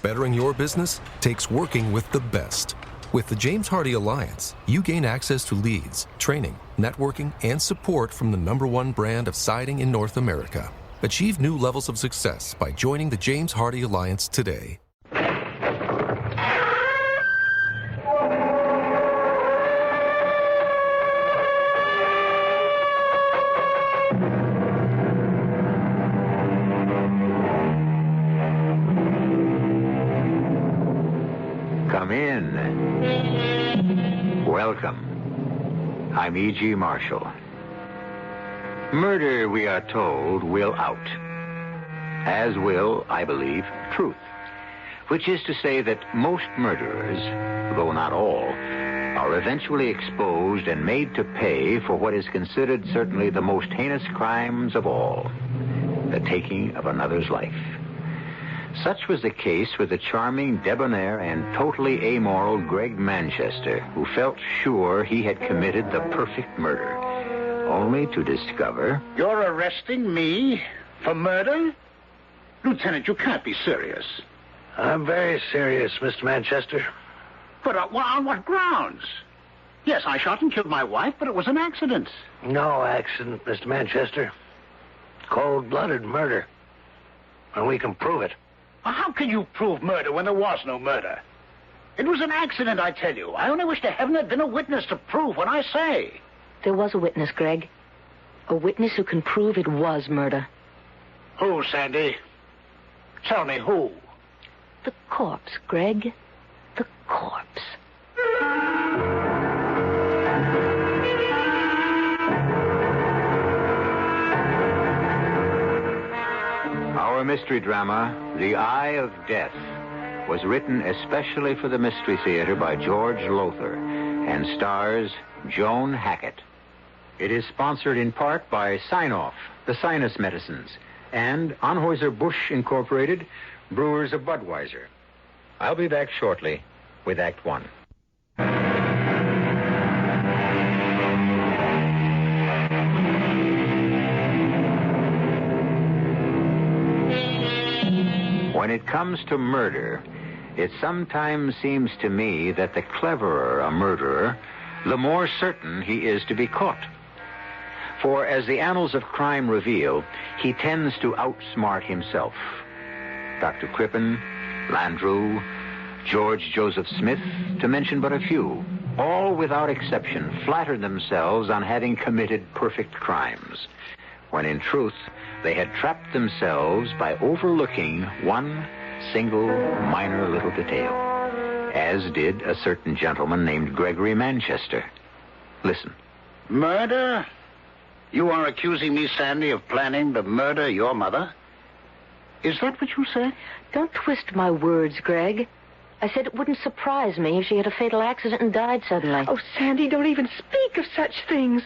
Bettering your business takes working with the best. With the James Hardie Alliance, you gain access to leads, training, networking, and support from the #1 brand of siding in North America. Achieve new levels of success by joining the James Hardie Alliance today. Come in. Welcome. I'm E.G. Marshall. Murder, we are told, will out. As will, I believe, truth. Which is to say that most murderers, though not all, are eventually exposed and made to pay for what is considered certainly the most heinous crimes of all, the taking of another's life. Such was the case with the charming, debonair, and totally amoral Greg Manchester, who felt sure he had committed the perfect murder, only to discover... You're arresting me for murder? Lieutenant, you can't be serious. I'm very serious, Mr. Manchester. But on what grounds? Yes, I shot and killed my wife, but it was an accident. No accident, Mr. Manchester. Cold-blooded murder. And we can prove it. How can you prove murder when there was no murder? It was an accident, I tell you. I only wish to heaven there'd been a witness to prove what I say. There was a witness, Greg. A witness who can prove it was murder. Who, Sandy? Tell me who. The corpse, Greg. The corpse. Our mystery drama, The Eye of Death, was written especially for the Mystery Theater by George Lothar and stars Joan Hackett. It is sponsored in part by Sign-Off, the Sinus Medicines, and Anheuser-Busch Incorporated, Brewers of Budweiser. I'll be back shortly with Act One. When it comes to murder, it sometimes seems to me that the cleverer a murderer, the more certain he is to be caught. For as the annals of crime reveal, he tends to outsmart himself. Dr. Crippen, Landru, George Joseph Smith, to mention but a few, all without exception flatter themselves on having committed perfect crimes, when in truth they had trapped themselves by overlooking one single minor little detail, as did a certain gentleman named Gregory Manchester. Listen. Murder? You are accusing me, Sandy, of planning to murder your mother? Is that what you said? Don't twist my words, Greg. I said it wouldn't surprise me if she had a fatal accident and died suddenly. Oh, Sandy, don't even speak of such things.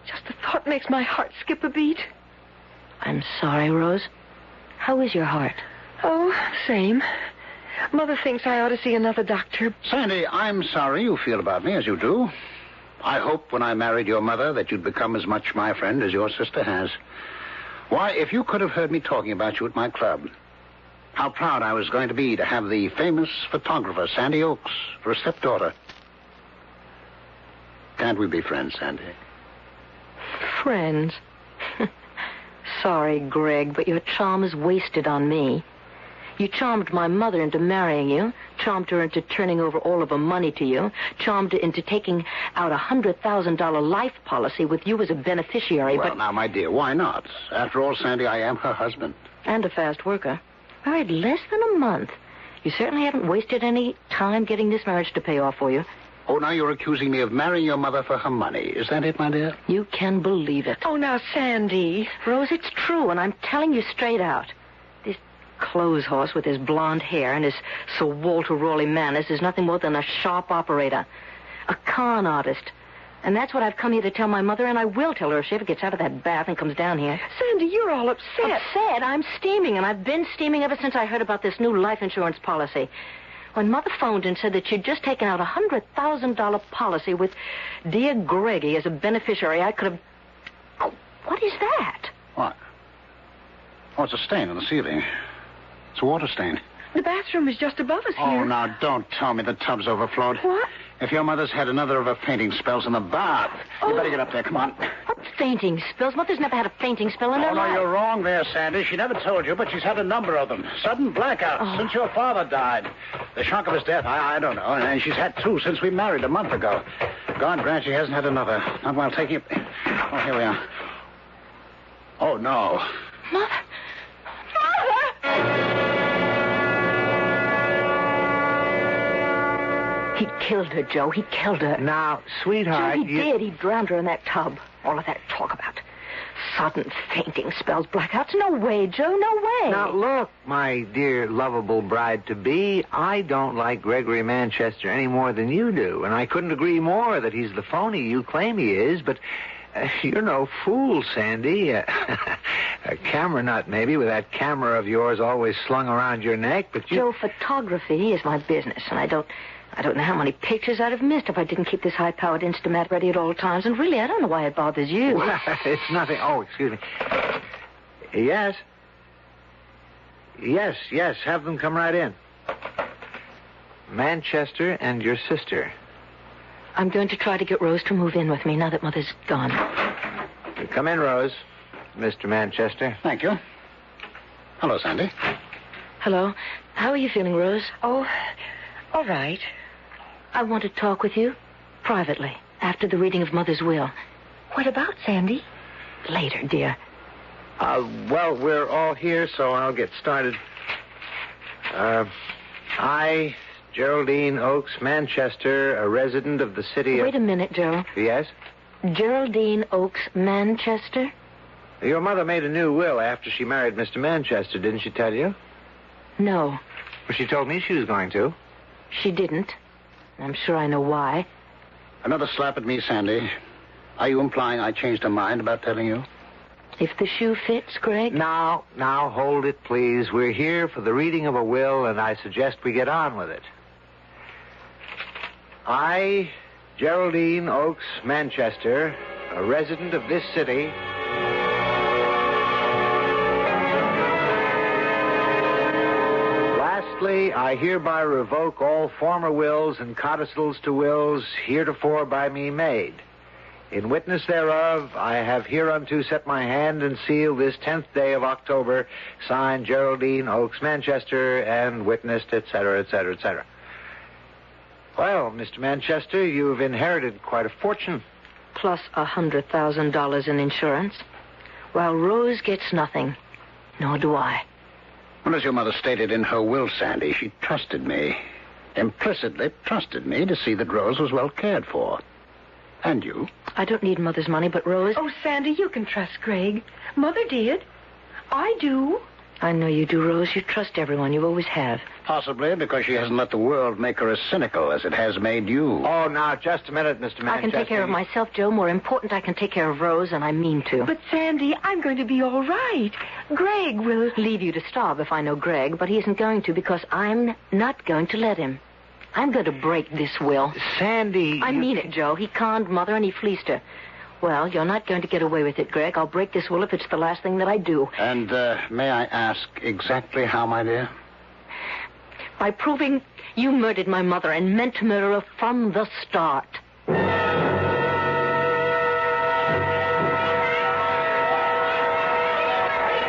Just the thought makes my heart skip a beat. I'm sorry, Rose. How is your heart? Oh, same. Mother thinks I ought to see another doctor. Sandy, I'm sorry you feel about me as you do. I hoped when I married your mother that you'd become as much my friend as your sister has. Why, if you could have heard me talking about you at my club, how proud I was going to be to have the famous photographer, Sandy Oakes, for a stepdaughter. Can't we be friends, Sandy? Friends? Sorry, Greg, but your charm is wasted on me. You charmed my mother into marrying you, charmed her into turning over all of her money to you, charmed her into taking out a $100,000 life policy with you as a beneficiary, Well, now, my dear, why not? After all, Sandy, I am her husband. And a fast worker. Married less than a month. You certainly haven't wasted any time getting this marriage to pay off for you. Oh, now you're accusing me of marrying your mother for her money. Is that it, my dear? You can believe it. Oh, now, Sandy. Rose, it's true, and I'm telling you straight out. This clothes horse with his blonde hair and his Sir Walter Raleigh manners is nothing more than a sharp operator. A con artist. And that's what I've come here to tell my mother, and I will tell her if she ever gets out of that bath and comes down here. Sandy, you're all upset. Upset? I'm steaming, and I've been steaming ever since I heard about this new life insurance policy. When Mother phoned and said that she'd just taken out a $100,000 policy with dear Greggy as a beneficiary, I could have... Oh, what is that? What? Oh, it's a stain on the ceiling. It's a water stain. The bathroom is just above us Oh, here. now, don't tell me the tub's overflowed. What? If your mother's had another of her fainting spells in the bath, you better get up there. Come on. What fainting spells? Mother's never had a fainting spell in her Oh, no, life. you're wrong there, Sandy. She never told you, but she's had a number of them. Sudden blackouts since your father died. The shock of his death, I don't know. And she's had 2 since we married a month ago. God grant she hasn't had another. Not while taking... Oh, here we are. Oh, no. Mother! He killed her, Joe. He killed her. Now, sweetheart, Joe, he did. He drowned her in that tub. All of that talk about sudden fainting spells, blackouts. No way, Joe. No way. Now, look, my dear, lovable bride-to-be, I don't like Gregory Manchester any more than you do, and I couldn't agree more that he's the phony you claim he is, but you're no fool, Sandy. A camera nut, maybe, with that camera of yours always slung around your neck, but you... Joe, photography is my business, and I don't know how many pictures I'd have missed if I didn't keep this high-powered Instamat ready at all times. And really, I don't know why it bothers you. Well, it's nothing. Oh, excuse me. Yes? Yes. Have them come right in. Manchester and your sister. I'm going to try to get Rose to move in with me now that Mother's gone. Come in, Rose. Mr. Manchester. Thank you. Hello, Sandy. Hello. How are you feeling, Rose? Oh, all right. I want to talk with you privately after the reading of Mother's will. What about, Sandy? Later, dear. Well, we're all here, so I'll get started. I, Geraldine Oakes Manchester, a resident of the city of... Wait a minute, Joe. Yes? Geraldine Oakes Manchester? Your mother made a new will after she married Mr. Manchester, didn't she tell you? No, Well, she told me she was going to. she didn't. I'm sure I know why. Another slap at me, Sandy. Are you implying I changed her mind about telling you? If the shoe fits, Greg. Now, hold it, please. We're here for the reading of a will, and I suggest we get on with it. I, Geraldine Oakes Manchester, a resident of this city... Lastly, I hereby revoke all former wills and codicils to wills heretofore by me made. In witness thereof, I have hereunto set my hand and seal this 10th day of October, signed Geraldine Oakes Manchester, and witnessed, etc., etc., etc. Well, Mr. Manchester, you've inherited quite a fortune. Plus $100,000 in insurance. While Rose gets nothing. Nor do I. Well, as your mother stated in her will, Sandy, she trusted me. Implicitly trusted me to see that Rose was well cared for. And you? I don't need Mother's money, but Rose... Oh, Sandy, you can trust Greg. Mother did. I do. I know you do, Rose. You trust everyone. You always have. Possibly because she hasn't let the world make her as cynical as it has made you. Oh, now, just a minute, Mr. Manchester. I can take care of myself, Joe. More important, I can take care of Rose, and I mean to. But, Sandy, I'm going to be all right. Greg will... Leave you to starve if I know Greg, but he isn't going to because I'm not going to let him. I'm going to break this will. Sandy... I mean it, Joe. He conned Mother and he fleeced her. Well, you're not going to get away with it, Greg. I'll break this will if it's the last thing that I do. And may I ask exactly how, my dear? By proving you murdered my mother and meant to murder her from the start.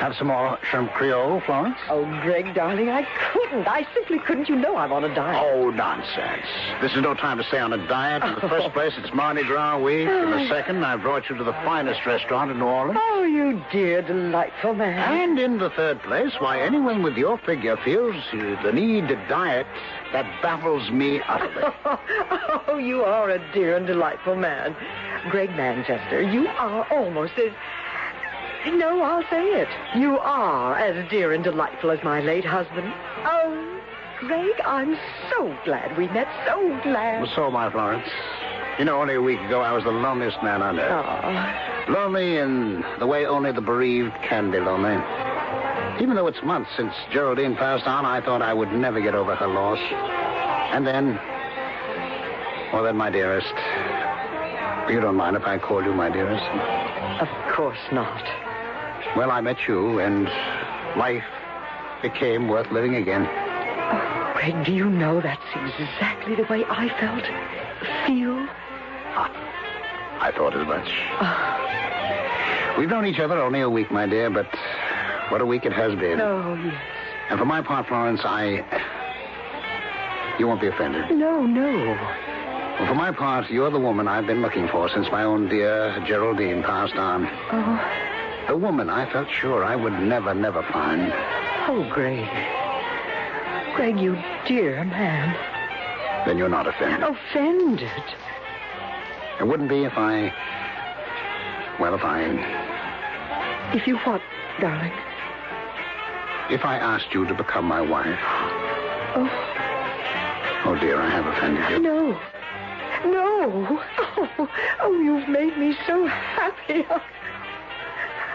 Have some more shrimp creole, Florence? Oh, Greg, darling, I couldn't. I simply couldn't. You know I'm on a diet. Oh, nonsense. This is no time to stay on a diet. In the first place, it's Mardi Gras week. In the second, I brought you to the finest restaurant in New Orleans. Oh, you dear, delightful man. And in the third place, why anyone with your figure feels the need to diet, that baffles me utterly. Oh, you are a dear and delightful man. Greg Manchester, you are almost as... No, I'll say it. You are as dear and delightful as my late husband. Oh, Greg, I'm so glad we met. So glad. Well, so am I, Florence. You know, only a week ago, I was the loneliest man on earth. Oh. Lonely in the way only the bereaved can be lonely. Even though it's months since Geraldine passed on, I thought I would never get over her loss. And then, my dearest. You don't mind if I call you my dearest? Of course not. Well, I met you, and life became worth living again. Oh, Greg, do you know that seems exactly the way I feel? I thought as much. We've known each other only a week, my dear, but what a week it has been. Oh, yes. And for my part, Florence, You won't be offended. No. Well, for my part, you're the woman I've been looking for since my own dear Geraldine passed on. Oh. The woman I felt sure I would never find. Oh, Greg. Greg, you dear man. Then you're not offended. Offended? It wouldn't be if I... If you what, darling? If I asked you to become my wife. Oh, dear, I have offended you. No. Oh, you've made me so happy.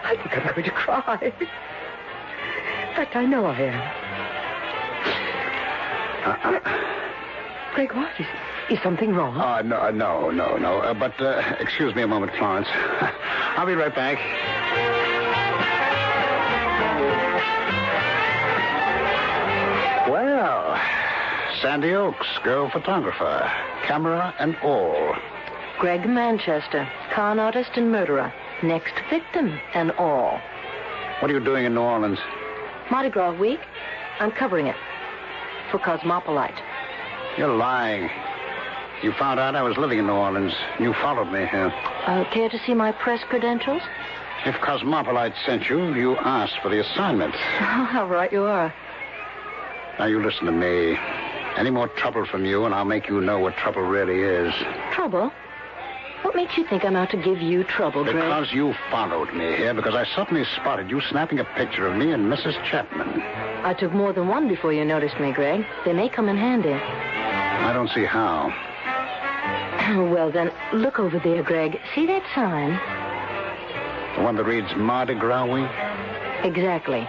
I think I'm going to cry. In fact, I know I am. Greg, what? Is something wrong? No. But excuse me a moment, Florence. I'll be right back. Well, Sandy Oaks, girl photographer, camera and all. Greg Manchester, con artist and murderer. Next victim and all. What are you doing in New Orleans? Mardi Gras week. I'm covering it. For Cosmopolite. You're lying. You found out I was living in New Orleans. You followed me here. Care to see my press credentials? If Cosmopolite sent you, you asked for the assignment. Oh, how right you are. Now, you listen to me. Any more trouble from you, and I'll make you know what trouble really is. Trouble? What makes you think I'm out to give you trouble, Greg? Because you followed me here, because I suddenly spotted you snapping a picture of me and Mrs. Chapman. I took more than one before you noticed me, Greg. They may come in handy. I don't see how. Well, then, look over there, Greg. See that sign? The one that reads Mardi Gras Week? Exactly.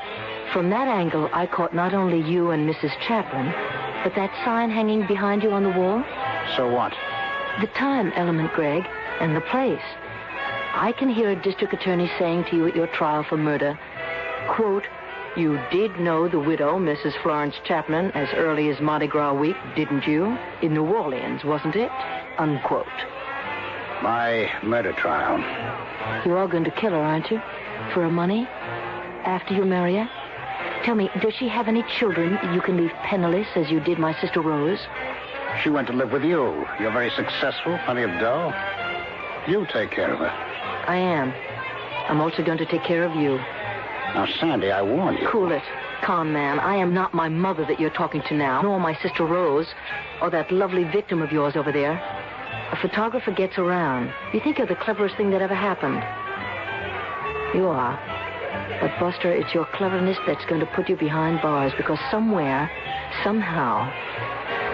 From that angle, I caught not only you and Mrs. Chapman, but that sign hanging behind you on the wall. So what? The time element, Greg, and the place. I can hear a district attorney saying to you at your trial for murder, quote, "You did know the widow, Mrs. Florence Chapman, as early as Mardi Gras week, didn't you? In New Orleans, wasn't it?" Unquote. My murder trial. You are going to kill her, aren't you? For her money? After you marry her? Tell me, does she have any children you can leave penniless as you did my sister Rose? She went to live with you. You're very successful, plenty of dough. You take care of her. I am. I'm also going to take care of you. Now, Sandy, I warn you. Cool it, con man. I am not my mother that you're talking to now, nor my sister Rose, or that lovely victim of yours over there. A photographer gets around. You think you're the cleverest thing that ever happened. You are. But, Buster, it's your cleverness that's going to put you behind bars, because somewhere, somehow,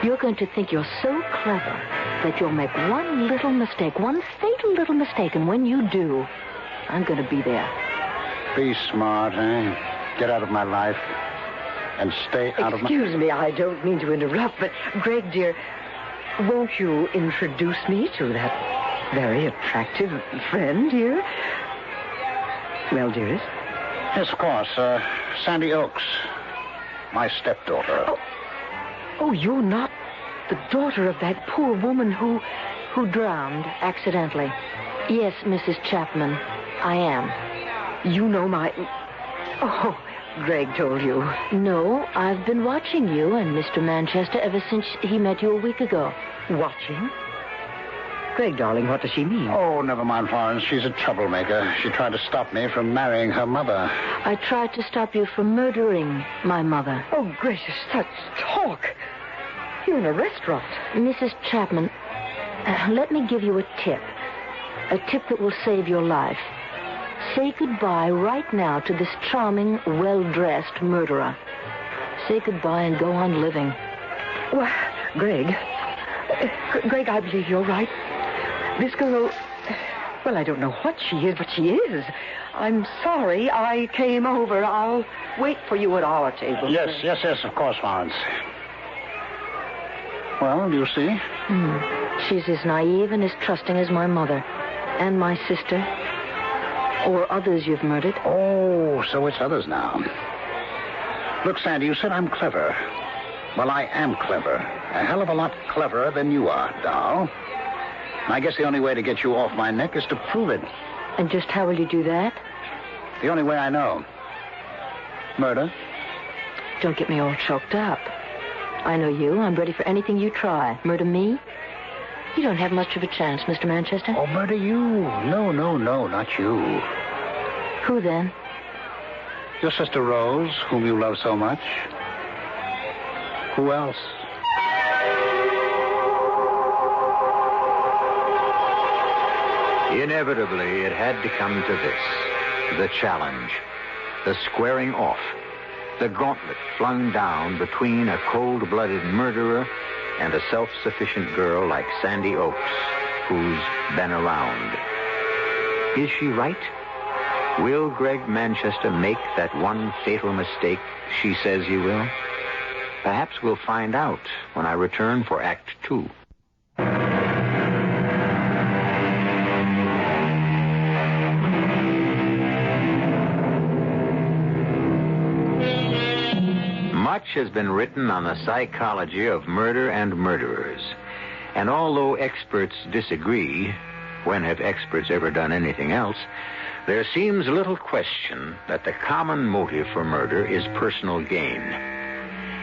you're going to think you're so clever that you'll make one little mistake, one fatal little mistake, and when you do, I'm going to be there. Be smart, eh? Get out of my life and stay out of my... Excuse me, I don't mean to interrupt, but, Greg, dear, won't you introduce me to that very attractive friend here? Well, dearest? Yes, of course. Sandy Oaks, my stepdaughter. Oh, you're not the daughter of that poor woman who drowned accidentally. Yes, Mrs. Chapman, I am. You know my... Oh, Greg told you. No, I've been watching you and Mr. Manchester ever since he met you a week ago. Watching? Greg, darling, what does she mean? Oh, never mind, Florence. She's a troublemaker. She tried to stop me from marrying her mother. I tried to stop you from murdering my mother. Oh, gracious, such talk. You're in a restaurant. Mrs. Chapman, let me give you a tip. A tip that will save your life. Say goodbye right now to this charming, well-dressed murderer. Say goodbye and go on living. Well, Greg, I believe you're right. This girl, well, I don't know what she is, but she is. I'm sorry I came over. I'll wait for you at our table. Yes, of course, Florence. Well, do you see? She's as naive and as trusting as my mother. And my sister. Or others you've murdered. Oh, so it's others now. Look, Sandy, you said I'm clever. Well, I am clever. A hell of a lot cleverer than you are, doll. I guess the only way to get you off my neck is to prove it. And just how will you do that? The only way I know. Murder. Don't get me all choked up. I know you. I'm ready for anything you try. Murder me? You don't have much of a chance, Mr. Manchester. Oh, murder you. No, not you. Who then? Your sister Rose, whom you love so much. Who else? Inevitably, it had to come to this. The challenge. The squaring off. The gauntlet flung down between a cold-blooded murderer and a self-sufficient girl like Sandy Oaks, who's been around. Is she right? Will Greg Manchester make that one fatal mistake she says he will? Perhaps we'll find out when I return for Act 2. Much has been written on the psychology of murder and murderers. And although experts disagree, when have experts ever done anything else, there seems little question that the common motive for murder is personal gain.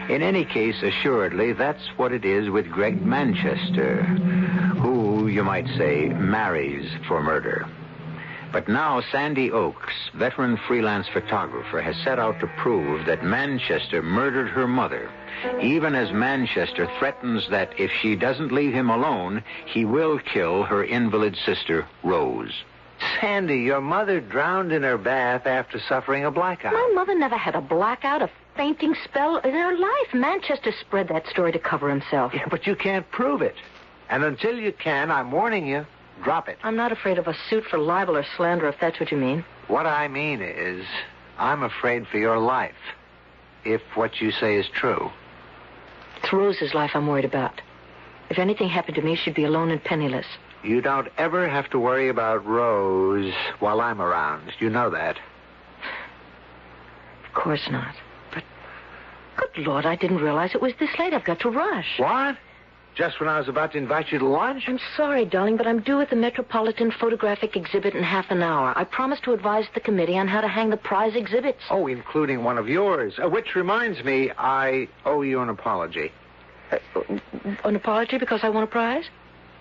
In any case, assuredly, that's what it is with Greg Manchester, who, you might say, marries for murder. But now Sandy Oaks, veteran freelance photographer, has set out to prove that Manchester murdered her mother, even as Manchester threatens that if she doesn't leave him alone, he will kill her invalid sister, Rose. Sandy, your mother drowned in her bath after suffering a blackout. My mother never had a blackout, a fainting spell in her life. Manchester spread that story to cover himself. Yeah, but you can't prove it. And until you can, I'm warning you, drop it. I'm not afraid of a suit for libel or slander, if that's what you mean. What I mean is, I'm afraid for your life, if what you say is true. It's Rose's life I'm worried about. If anything happened to me, she'd be alone and penniless. You don't ever have to worry about Rose while I'm around. You know that. Of course not. But, good Lord, I didn't realize it was this late. I've got to rush. What? Just when I was about to invite you to lunch? I'm sorry, darling, but I'm due at the Metropolitan Photographic Exhibit in half an hour. I promised to advise the committee on how to hang the prize exhibits. Oh, including one of yours. Which reminds me, I owe you an apology. An apology because I won a prize?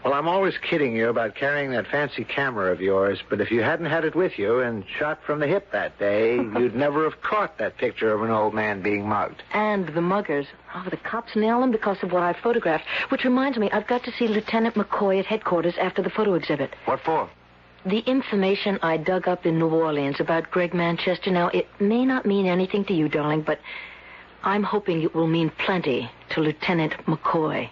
Well, I'm always kidding you about carrying that fancy camera of yours, but if you hadn't had it with you and shot from the hip that day, you'd never have caught that picture of an old man being mugged. And the muggers. Oh, the cops nail them because of what I photographed. Which reminds me, I've got to see Lieutenant McCoy at headquarters after the photo exhibit. What for? The information I dug up in New Orleans about Greg Manchester. Now, it may not mean anything to you, darling, but I'm hoping it will mean plenty to Lieutenant McCoy.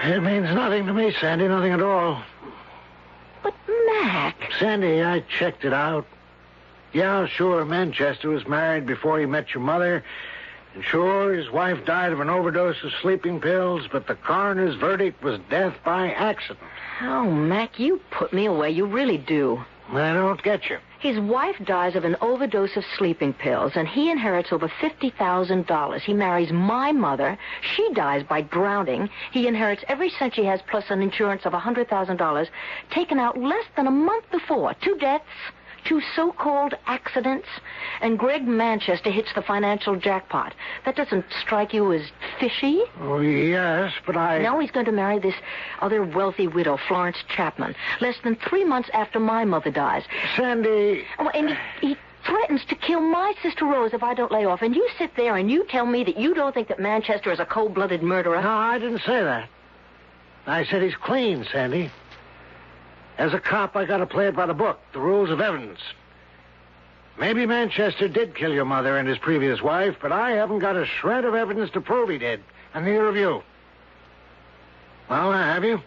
It means nothing to me, Sandy, nothing at all. But, Mac... Sandy, I checked it out. Yeah, sure, Manchester was married before he met your mother. And sure, his wife died of an overdose of sleeping pills, but the coroner's verdict was death by accident. Oh, Mac, you put me away. You really do. I don't get you. His wife dies of an overdose of sleeping pills, and he inherits over $50,000. He marries my mother. She dies by drowning. He inherits every cent she has, plus an insurance of $100,000, taken out less than a month before. 2 deaths, 2 so-called accidents, and Greg Manchester hits the financial jackpot. That doesn't strike you as fishy? Oh, yes, but Now he's going to marry this other wealthy widow, Florence Chapman, less than 3 months after my mother dies. Sandy... Oh, and he threatens to kill my sister Rose if I don't lay off. And you sit there and you tell me that you don't think that Manchester is a cold-blooded murderer. No, I didn't say that. I said he's clean, Sandy. As a cop, I got to play it by the book, the rules of evidence. Maybe Manchester did kill your mother and his previous wife, but I haven't got a shred of evidence to prove he did, and neither of you. Well, have you?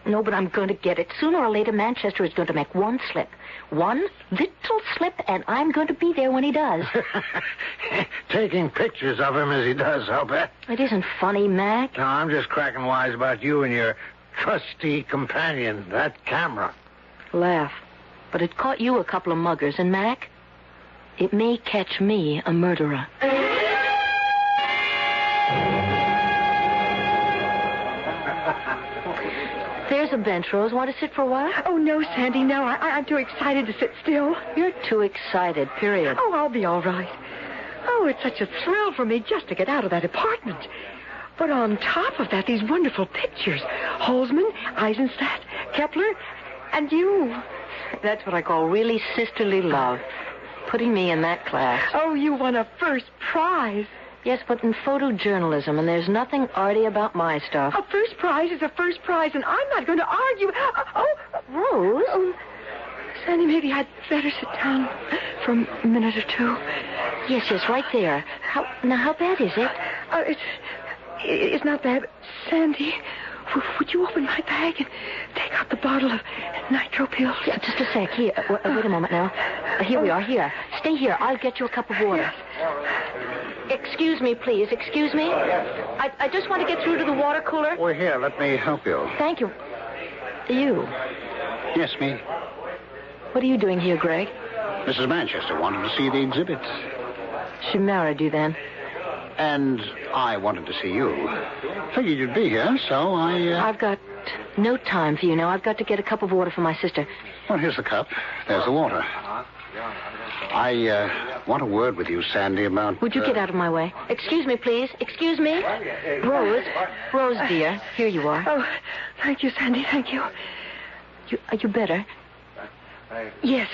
No, but I'm going to get it. Sooner or later, Manchester is going to make one slip. One little slip, and I'm going to be there when he does. Taking pictures of him as he does, I'll bet. It isn't funny, Mac. No, I'm just cracking wise about you and your trusty companion, that camera. Laugh. But it caught you a couple of muggers, and Mac, it may catch me a murderer. There's a bench, Rose. Want to sit for a while? Oh, no, Sandy, no. I'm too excited to sit still. You're too excited, period. Oh, I'll be all right. Oh, it's such a thrill for me just to get out of that apartment. But on top of that, these wonderful pictures. Holzman, Eisenstadt, Kepler, and you. That's what I call really sisterly love. Putting me in that class. Oh, you won a first prize. Yes, but in photojournalism, and there's nothing arty about my stuff. A first prize is a first prize, and I'm not going to argue. Rose? Oh, Sandy, maybe I'd better sit down for a minute or two. Yes, right there. How bad is it? It's not bad. Sandy, would you open my bag and take out the bottle of nitro pills? Yeah, just a sec. Here, wait a moment now. Here we are. Here. Stay here. I'll get you a cup of water. Yes. Excuse me, please. Excuse me. I just want to get through to the water cooler. Well, here, let me help you. Thank you. You? Yes, me. What are you doing here, Greg? Mrs. Manchester wanted to see the exhibits. She married you then? And I wanted to see you. Figured you'd be here, so I've got no time for you now. I've got to get a cup of water for my sister. Well, here's the cup. There's the water. I want a word with you, Sandy, about... Would you get out of my way? Excuse me, please. Excuse me. Rose, dear. Here you are. Oh, thank you, Sandy. Thank you. Are you better? Yes.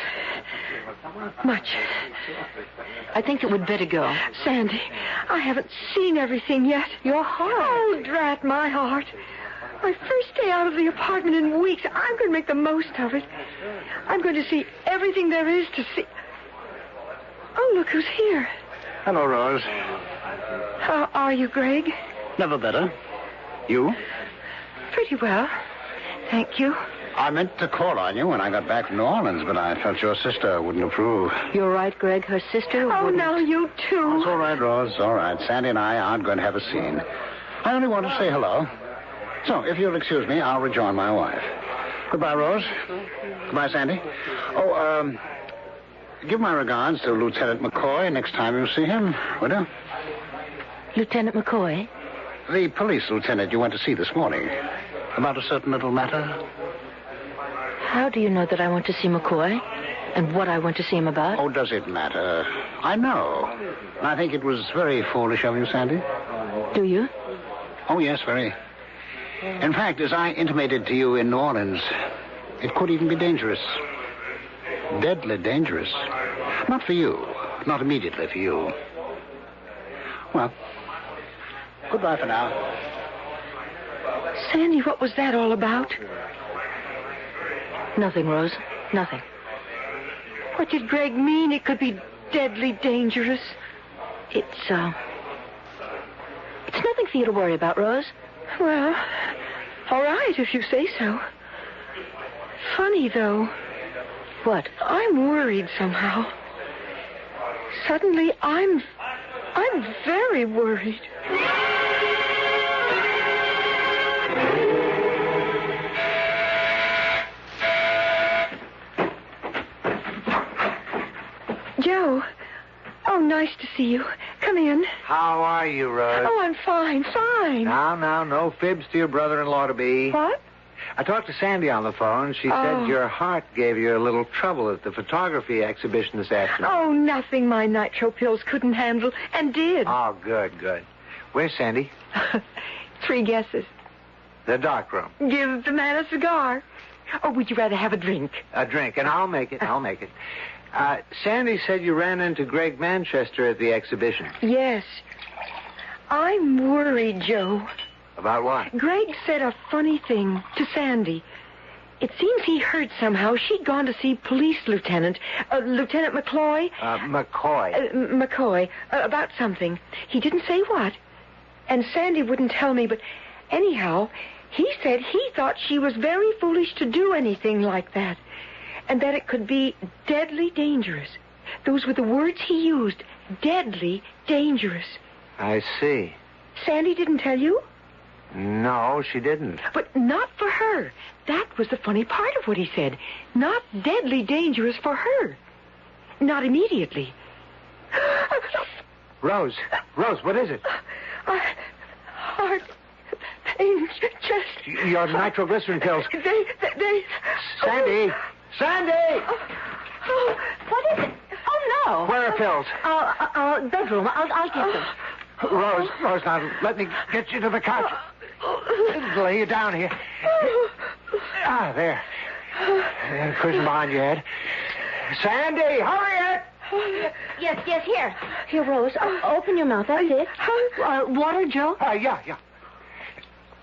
Much. I think that we'd better go. Sandy, I haven't seen everything yet. Your heart. Oh, drat my heart. My first day out of the apartment in weeks. I'm going to make the most of it. I'm going to see everything there is to see. Oh, look who's here. Hello, Rose. How are you, Greg? Never better. You? Pretty well. Thank you. I meant to call on you when I got back from New Orleans, but I felt your sister wouldn't approve. You're right, Greg. Her sister Oh, wouldn't. now you too. It's all right, Rose. All right. Sandy and I aren't going to have a scene. I only wanted to say hello. So, if you'll excuse me, I'll rejoin my wife. Goodbye, Rose. Goodbye, Sandy. Oh, give my regards to Lieutenant McCoy next time you see him, will you? Lieutenant McCoy? The police lieutenant you went to see this morning. About a certain little matter. How do you know that I want to see McCoy? And what I want to see him about? Oh, does it matter? I know. And I think it was very foolish of you, Sandy. Do you? Oh, yes, very. In fact, as I intimated to you in New Orleans, it could even be dangerous. Deadly dangerous. Not for you. Not immediately for you. Well, goodbye for now. Sandy, what was that all about? Nothing, Rose. Nothing. What did Greg mean? It could be deadly dangerous. It's nothing for you to worry about, Rose. Well, all right, if you say so. Funny, though. What? I'm worried somehow. Suddenly, I'm very worried. Joe. Oh, nice to see you. Come in. How are you, Rose? Oh, I'm fine. Now, no fibs to your brother-in-law-to-be. What? I talked to Sandy on the phone. She said your heart gave you a little trouble at the photography exhibition this afternoon. Oh, nothing my nitro pills couldn't handle, and did. Oh, good. Where's Sandy? 3 guesses. The dark room. Give the man a cigar. Or would you rather have a drink? A drink, and I'll make it. Sandy said you ran into Greg Manchester at the exhibition. Yes. I'm worried, Joe. About what? Greg said a funny thing to Sandy. It seems he heard somehow she'd gone to see Police Lieutenant McCoy. McCoy, about something. He didn't say what. And Sandy wouldn't tell me, but anyhow, he said he thought she was very foolish to do anything like that. And that it could be deadly dangerous. Those were the words he used. Deadly dangerous. I see. Sandy didn't tell you? No, she didn't. But not for her. That was the funny part of what he said. Not deadly dangerous for her. Not immediately. Rose, what is it? Heart pain, chest. Your nitroglycerin pills. They... Sandy! What is it? Oh, no. Where are pills? Bedroom. I'll get them. Rose, now let me get you to the couch. Lay you down here. There. Cushion behind your head. Sandy, hurry it! Yes, here. Here, Rose. Open your mouth. That's it. Water, Joe? Yeah.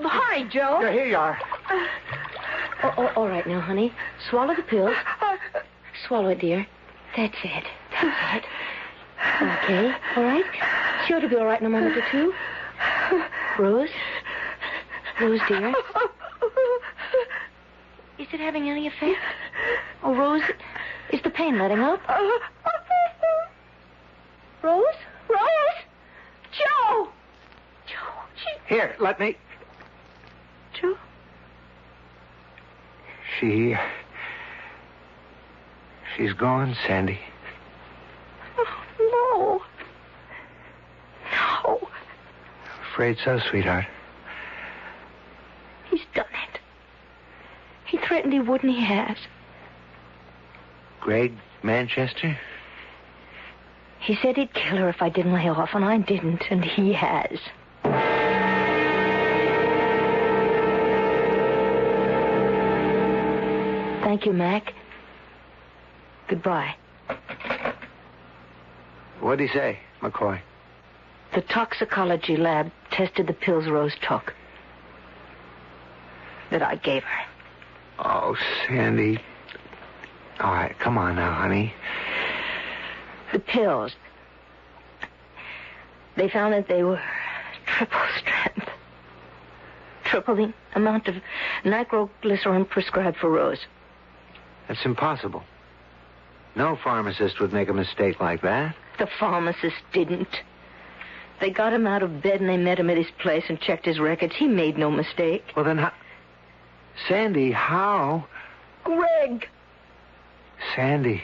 Hi, Joe. Yeah, here you are. All right now, honey. Swallow the pills. Swallow it, dear. That's it. Okay, all right? Sure to be all right in a moment or two. Rose, dear. Is it having any effect? Oh, Rose, is the pain letting up? Rose? Joe! Here, let me... Joe? She's gone, Sandy. Oh, no. Afraid so, sweetheart. He's done it. He threatened he wouldn't. He has. Greg Manchester? He said he'd kill her if I didn't lay off, and I didn't, and he has. Thank you, Mac. Goodbye. What'd he say, McCoy? The toxicology lab tested the pills Rose took. That I gave her. Oh, Sandy. All right, come on now, honey. The pills. They found that they were triple strength. Triple the amount of nitroglycerin prescribed for Rose. That's impossible. No pharmacist would make a mistake like that. The pharmacist didn't. They got him out of bed and they met him at his place and checked his records. He made no mistake. Well, then how... Sandy, how? Greg. Sandy.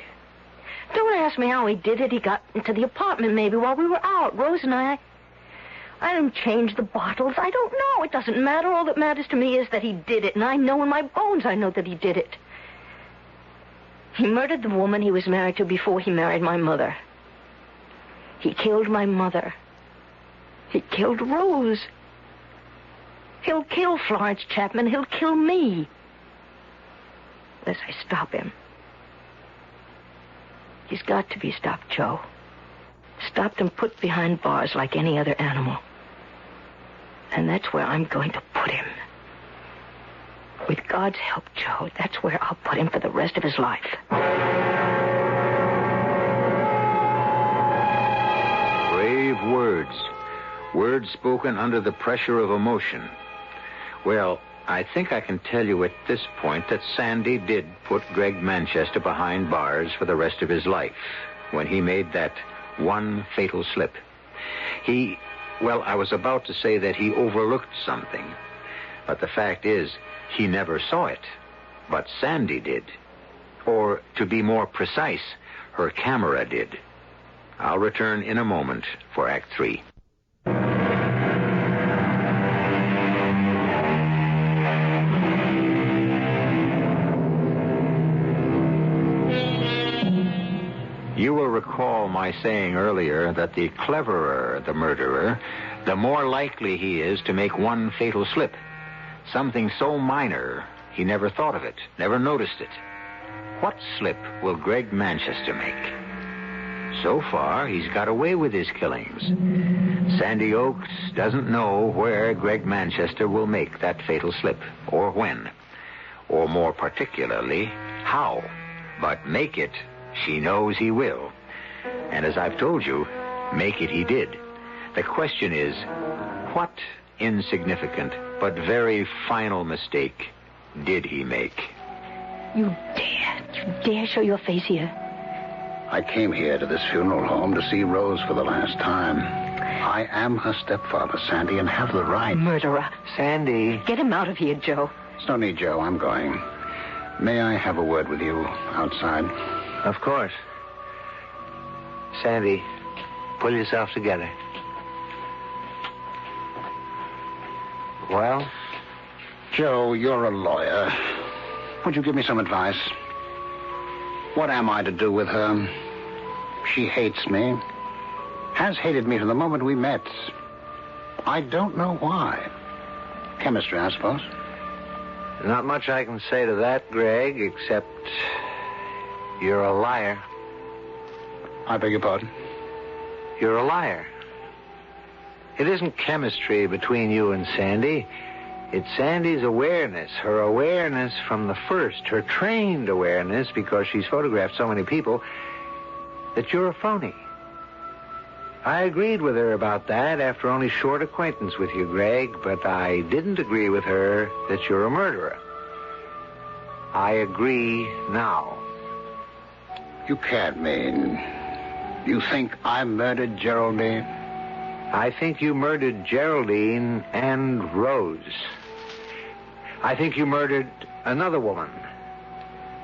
Don't ask me how he did it. He got into the apartment maybe while we were out. Rose and I didn't change the bottles. I don't know. It doesn't matter. All that matters to me is that he did it. And I know in my bones I know that he did it. He murdered the woman he was married to before he married my mother. He killed my mother. He killed Rose. He'll kill Florence Chapman. He'll kill me. Unless I stop him. He's got to be stopped, Joe. Stopped and put behind bars like any other animal. And that's where I'm going to put him. With God's help, Joe, that's where I'll put him for the rest of his life. Brave words. Words spoken under the pressure of emotion. Well, I think I can tell you at this point that Sandy did put Greg Manchester behind bars for the rest of his life when he made that one fatal slip. I was about to say that he overlooked something. But the fact is, he never saw it. But Sandy did. Or, to be more precise, her camera did. I'll return in a moment for Act 3. You will recall my saying earlier that the cleverer the murderer, the more likely he is to make one fatal slip. Something so minor, he never thought of it, never noticed it. What slip will Greg Manchester make? So far, he's got away with his killings. Sandy Oaks doesn't know where Greg Manchester will make that fatal slip, or when, or more particularly, how. But make it, she knows he will. And as I've told you, make it he did. The question is, what insignificant but very final mistake did he make? You dare show your face here? I came here to this funeral home to see Rose for the last time. I am her stepfather, Sandy, and have the right. Murderer. Sandy. Get him out of here, Joe. It's no need, Joe. I'm going. May I have a word with you outside? Of course. Sandy, pull yourself together. Well? Joe, you're a lawyer. Would you give me some advice? What am I to do with her? She hates me. Has hated me from the moment we met. I don't know why. Chemistry, I suppose. Not much I can say to that, Greg, except you're a liar. I beg your pardon? You're a liar. It isn't chemistry between you and Sandy. It's Sandy's awareness, her awareness from the first, her trained awareness, because she's photographed so many people, that you're a phony. I agreed with her about that after only short acquaintance with you, Greg, but I didn't agree with her that you're a murderer. I agree now. You can't mean... You think I murdered Geraldine? I think you murdered Geraldine and Rose. I think you murdered another woman.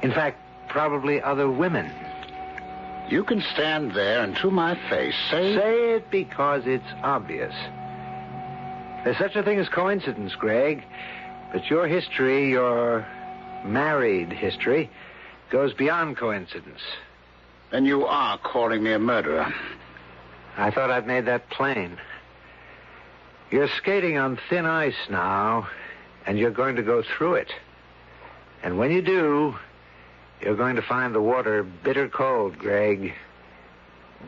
In fact, probably other women. You can stand there and to my face say... Say it because it's obvious. There's such a thing as coincidence, Greg. But your history, your married history, goes beyond coincidence. Then you are calling me a murderer. I thought I'd made that plain. You're skating on thin ice now, and you're going to go through it. And when you do, you're going to find the water bitter cold, Greg.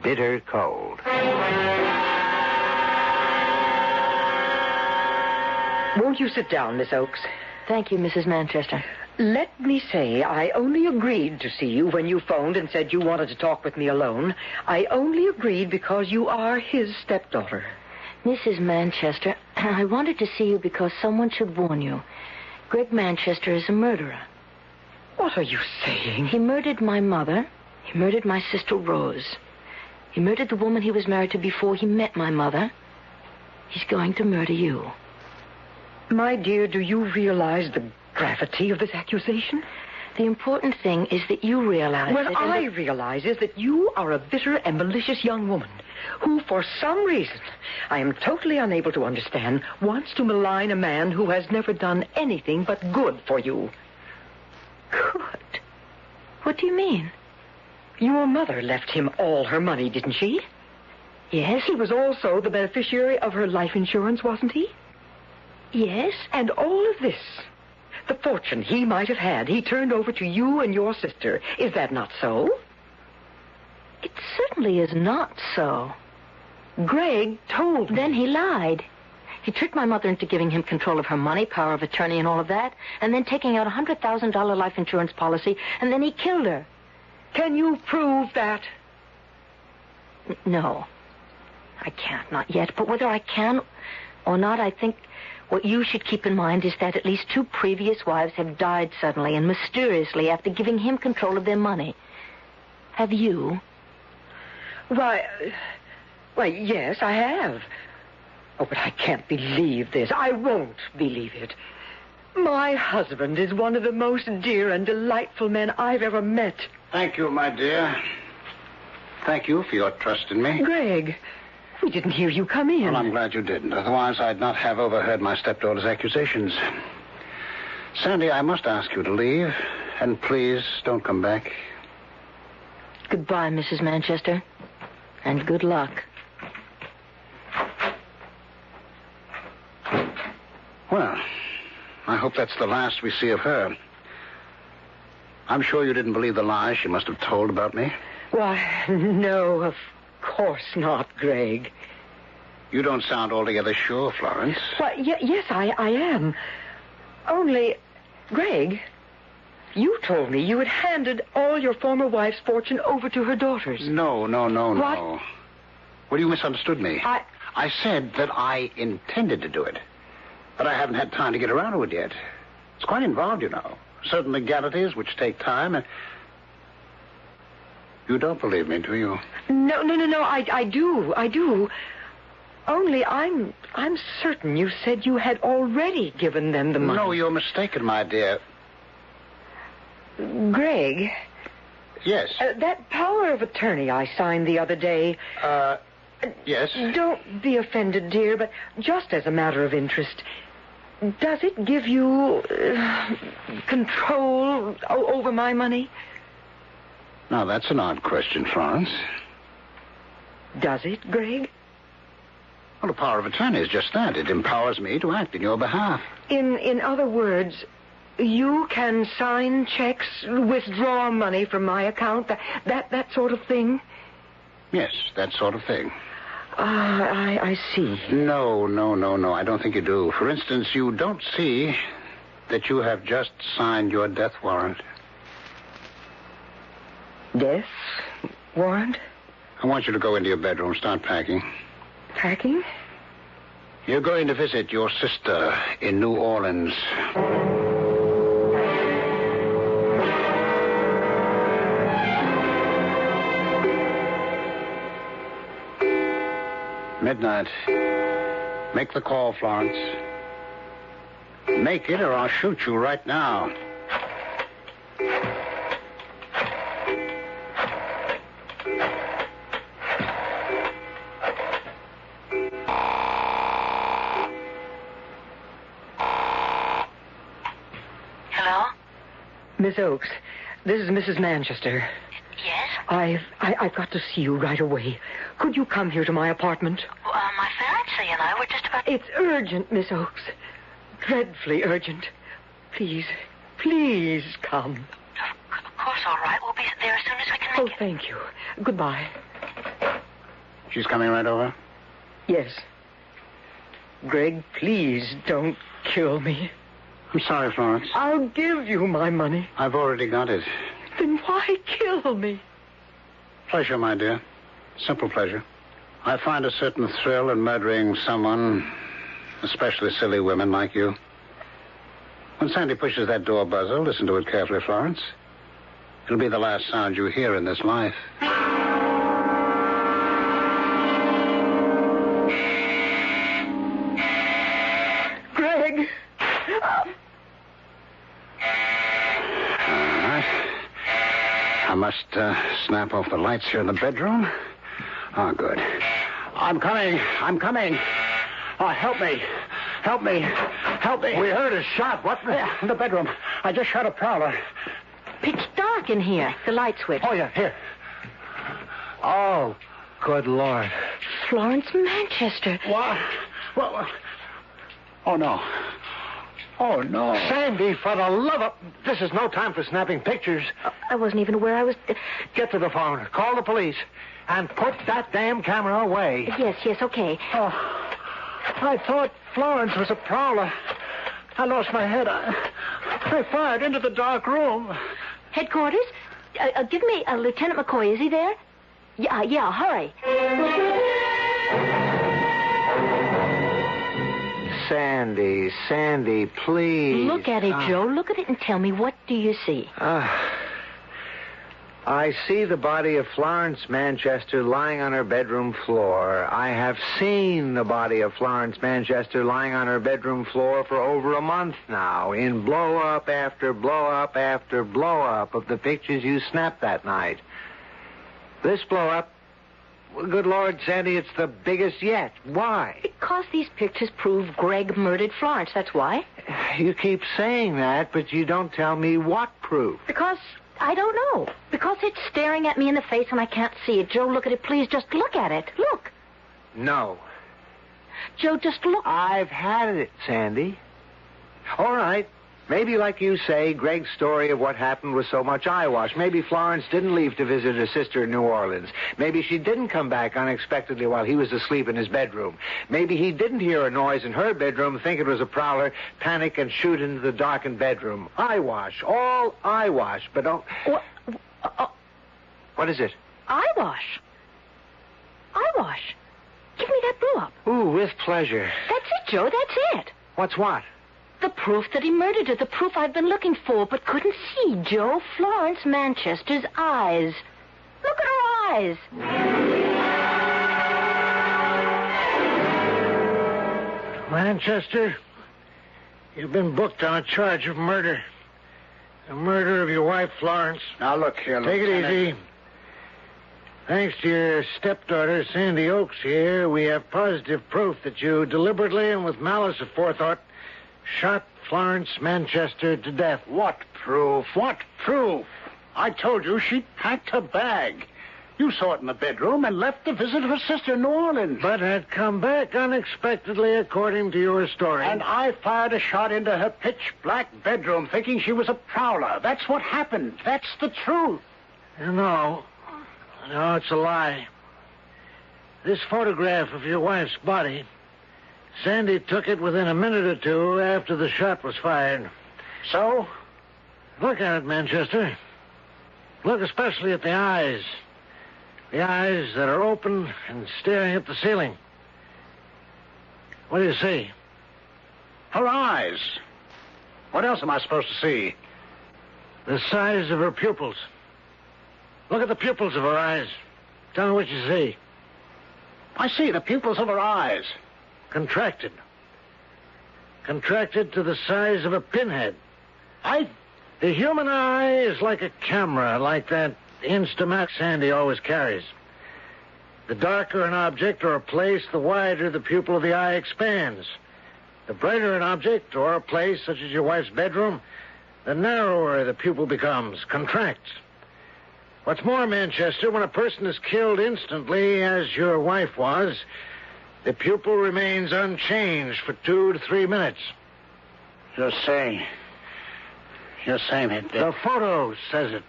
Bitter cold. Won't you sit down, Miss Oakes? Thank you, Mrs. Manchester. Let me say, I only agreed to see you when you phoned and said you wanted to talk with me alone. I only agreed because you are his stepdaughter. Mrs. Manchester, I wanted to see you because someone should warn you. Greg Manchester is a murderer. What are you saying? He murdered my mother. He murdered my sister Rose. He murdered the woman he was married to before he met my mother. He's going to murder you. My dear, do you realize the gravity of this accusation? The important thing is that you realize What it. I realize is that you are a bitter and malicious young woman who, for some reason, I am totally unable to understand, wants to malign a man who has never done anything but good for you. Good? What do you mean? Your mother left him all her money, didn't she? Yes. He was also the beneficiary of her life insurance, wasn't he? Yes. And all of this, the fortune he might have had, he turned over to you and your sister. Is that not so? It certainly is not so. Greg told me. Then he lied. He tricked my mother into giving him control of her money, power of attorney, and all of that, and then taking out a $100,000 life insurance policy, and then he killed her. Can you prove that? No. I can't, not yet. But whether I can or not, I think what you should keep in mind is that at least 2 previous wives have died suddenly and mysteriously after giving him control of their money. Have you? Why, yes, I have. Oh, but I can't believe this. I won't believe it. My husband is one of the most dear and delightful men I've ever met. Thank you, my dear. Thank you for your trust in me. Greg, we didn't hear you come in. Well, I'm glad you didn't. Otherwise, I'd not have overheard my stepdaughter's accusations. Sandy, I must ask you to leave. And please, don't come back. Goodbye, Mrs. Manchester. And good luck. Well, I hope that's the last we see of her. I'm sure you didn't believe the lies she must have told about me. Why, no, of course not, Greg. You don't sound altogether sure, Florence. Why, yes, I am. Only, Greg, you told me you had handed all your former wife's fortune over to her daughters. No. What? Well, you misunderstood me. I said that I intended to do it. But I haven't had time to get around to it yet. It's quite involved, you know. Certain legalities which take time and... You don't believe me, do you? No, I do. Only I'm certain you said you had already given them the money. No, you're mistaken, my dear. Greg, Yes. that power of attorney I signed the other day. Yes. Don't be offended, dear, but just as a matter of interest, does it give you control over my money? Now, that's an odd question, Florence. Does it, Greg? Well, the power of attorney is just that. It empowers me to act in your behalf. In other words, you can sign checks, withdraw money from my account, that sort of thing? Yes, that sort of thing. I see. No. I don't think you do. For instance, you don't see that you have just signed your death warrant. Death warrant? I want you to go into your bedroom, start packing. Packing? You're going to visit your sister in New Orleans. Midnight. Make the call, Florence. Make it or I'll shoot you right now. Hello? Miss Oakes, this is Mrs. Manchester. Yes? I've got to see you right away. Could you come here to my apartment? My fiancé and I were just about... It's urgent, Miss Oakes. Dreadfully urgent. Please come. Of course, all right. We'll be there as soon as we can Oh, make it. thank you. Goodbye. She's coming right over? Yes. Greg, please don't kill me. I'm sorry, Florence. I'll give you my money. I've already got it. Then why kill me? Pleasure, my dear. Simple pleasure. I find a certain thrill in murdering someone, especially silly women like you. When Sandy pushes that door buzzer, listen to it carefully, Florence. It'll be the last sound you hear in this life. Greg! All right. I must snap off the lights here in the bedroom. Oh, good. I'm coming. Oh, help me. We heard a shot. What? Yeah, in the bedroom. I just shot a prowler. Pitch dark in here. The light switch. Oh, yeah, here. Oh, good Lord. Florence Manchester. What? Oh, no. Oh, no. Sandy, for the love of... This is no time for snapping pictures. I wasn't even aware I was... Get to the phone. Call the police. And put that damn camera away. Yes, okay. Oh, I thought Florence was a prowler. I lost my head. I fired into the dark room. Headquarters? Give me Lieutenant McCoy. Is he there? Yeah, hurry. Sandy, please. Look at it, Joe. Look at it and tell me, what do you see? I see the body of Florence Manchester lying on her bedroom floor. I have seen the body of Florence Manchester lying on her bedroom floor for over a month now, in blow-up after blow-up after blow-up of the pictures you snapped that night. This blow-up, well, good Lord, Sandy, it's the biggest yet. Why? Because these pictures prove Greg murdered Florence, that's why. You keep saying that, but you don't tell me what proof. Because... I don't know. Because it's staring at me in the face and I can't see it. Joe, look at it, please. Just look at it. Look. No. Joe, just look. I've had it, Sandy. All right. Maybe, like you say, Greg's story of what happened was so much eyewash. Maybe Florence didn't leave to visit her sister in New Orleans. Maybe she didn't come back unexpectedly while he was asleep in his bedroom. Maybe he didn't hear a noise in her bedroom, think it was a prowler, panic, and shoot into the darkened bedroom. Eyewash. All eyewash. But don't... What is it? Eyewash. Give me that blow-up. Ooh, with pleasure. That's it, Joe. That's it. What's what? The proof that he murdered her. The proof I've been looking for but couldn't see, Joe. Florence Manchester's eyes. Look at her eyes. Manchester, you've been booked on a charge of murder. The murder of your wife, Florence. Now, look here, Take it Lieutenant. easy. Thanks to your stepdaughter, Sandy Oaks, here, we have positive proof that you deliberately and with malice aforethought shot Florence Manchester to death. What proof? What proof? I told you she packed her bag. You saw it in the bedroom and left to visit her sister in New Orleans. But had come back unexpectedly, according to your story. And I fired a shot into her pitch-black bedroom thinking she was a prowler. That's what happened. That's the truth. No, it's a lie. This photograph of your wife's body, Sandy took it within a minute or two after the shot was fired. So? Look at it, Manchester. Look especially at the eyes. The eyes that are open and staring at the ceiling. What do you see? Her eyes. What else am I supposed to see? The size of her pupils. Look at the pupils of her eyes. Tell me what you see. I see the pupils of her eyes. Contracted. Contracted to the size of a pinhead. The human eye is like a camera, like that Instamat Sandy always carries. The darker an object or a place, the wider the pupil of the eye expands. The brighter an object or a place, such as your wife's bedroom, the narrower the pupil becomes, contracts. What's more, Manchester, when a person is killed instantly, as your wife was, the pupil remains unchanged for 2 to 3 minutes. You're saying it. The photo says it,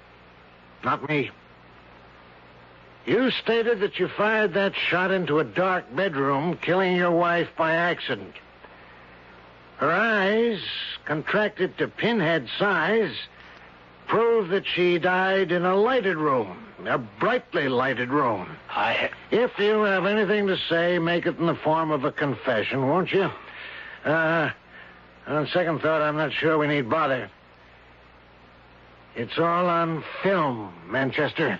not me. You stated that you fired that shot into a dark bedroom, killing your wife by accident. Her eyes, contracted to pinhead size, prove that she died in a lighted room, a brightly lighted room. If you have anything to say, make it in the form of a confession, won't you? On second thought, I'm not sure we need bother. It's all on film, Manchester.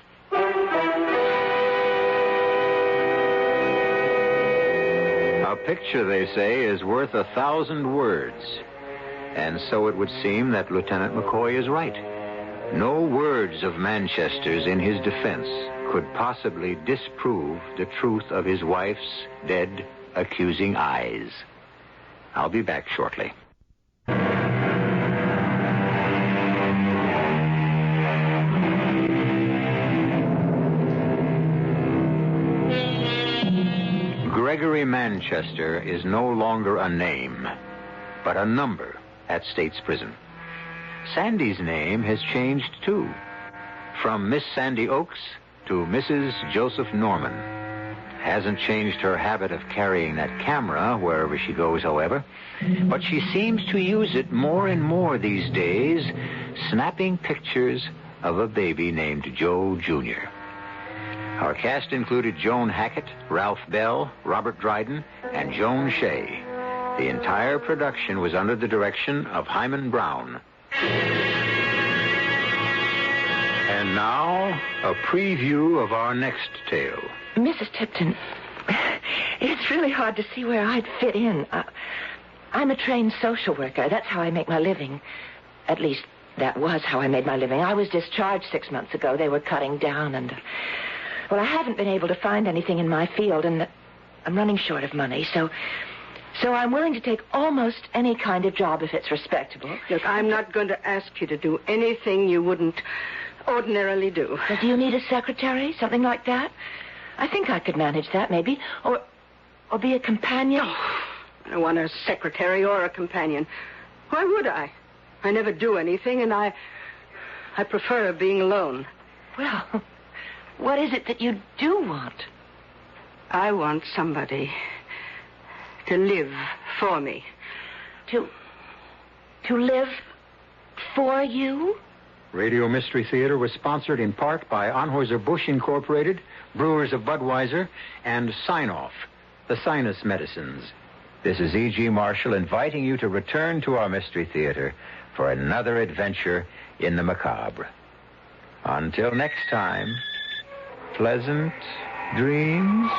A picture, they say, is worth 1,000 words. And so it would seem that Lieutenant McCoy is right. No words of Manchester's in his defense could possibly disprove the truth of his wife's dead, accusing eyes. I'll be back shortly. Gregory Manchester is no longer a name, but a number at State's Prison. Sandy's name has changed, too. From Miss Sandy Oaks to Mrs. Joseph Norman. Hasn't changed her habit of carrying that camera wherever she goes, however. But she seems to use it more and more these days, snapping pictures of a baby named Joe Jr. Our cast included Joan Hackett, Ralph Bell, Robert Dryden, and Joan Shea. The entire production was under the direction of Hyman Brown. And now, a preview of our next tale. Mrs. Tipton, it's really hard to see where I'd fit in. I'm a trained social worker. That's how I make my living. At least, that was how I made my living. I was discharged 6 months ago. They were cutting down, and... Well, I haven't been able to find anything in my field, and I'm running short of money, so I'm willing to take almost any kind of job if it's respectable. Look, I'm not going to ask you to do anything you wouldn't ordinarily do. Well, do you need a secretary? Something like that? I think I could manage that, maybe. Or be a companion. Oh, I don't want a secretary or a companion. Why would I? I never do anything, and I prefer being alone. Well, what is it that you do want? I want somebody to live for me. To live for you? Radio Mystery Theater was sponsored in part by Anheuser-Busch Incorporated, Brewers of Budweiser, and Sign-Off, the sinus medicines. This is E.G. Marshall inviting you to return to our Mystery Theater for another adventure in the macabre. Until next time, pleasant dreams.